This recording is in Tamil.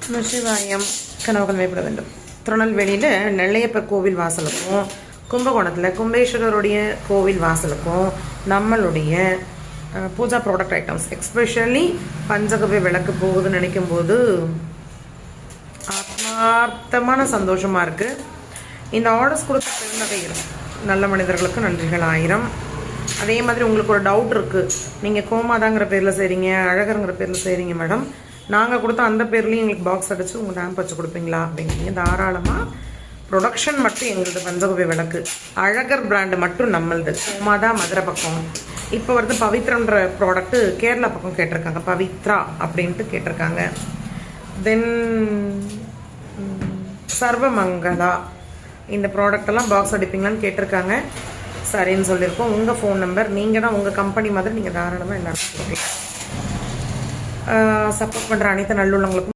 சிவாயம் கனவுகள் மேம்பட வேண்டும். திருநெல்வேலியில் நெல்லையப்பர் கோவில் வாசலுக்கும் கும்பகோணத்தில் கும்பேஸ்வரருடைய கோவில் வாசலுக்கும் நம்மளுடைய பூஜா ப்ராடக்ட் ஐட்டம்ஸ் எக்ஸ்பெஷலி பஞ்சகவ்ய விளக்கு போகுதுன்னு நினைக்கும் போது ஆத்மார்த்தமான சந்தோஷமாக இருக்குது. இந்த ஆர்டர்ஸ் கொடுத்த பெருநகையில் நல்ல மனிதர்களுக்கு நன்றிகள் 1000. அதே மாதிரி உங்களுக்கு ஒரு டவுட் இருக்குது, நீங்கள் கோமாதாங்கிற பேரில் செய்கிறீங்க, அழகருங்கிற பேரில் செய்கிறீங்க மேடம், நாங்கள் கொடுத்த அந்த பேர்லேயும் எங்களுக்கு பாக்ஸ் அடித்து உங்கள் டேம்ப் வச்சு கொடுப்பீங்களா அப்படிங்கிறீங்க. தாராளமாக. ப்ரொடக்ஷன் மட்டும் எங்களது பஞ்சகவ்ய விளக்கு, அழகர் பிராண்டு மட்டும் நம்மளது. கோமாதா மதுரை பக்கம். இப்போ வந்து பவித்ரன்ற ப்ராடக்ட்டு கேரளா பக்கம் கேட்டிருக்காங்க, பவித்ரா அப்படின்ட்டு கேட்டிருக்காங்க. தென் சர்வமங்களா இந்த ப்ராடக்டெல்லாம் பாக்ஸ் அடிப்பீங்களான்னு கேட்டிருக்காங்க. சரின்னு சொல்லியிருக்கோம். உங்கள் ஃபோன் நம்பர், நீங்கள் தான் உங்கள் கம்பெனி மாதிரி நீங்கள் தாராளமாக எல்லாருக்கும் சப்போர்ட் பண்ணுற அனைத்து நல்லுள்ளவங்களுக்கும்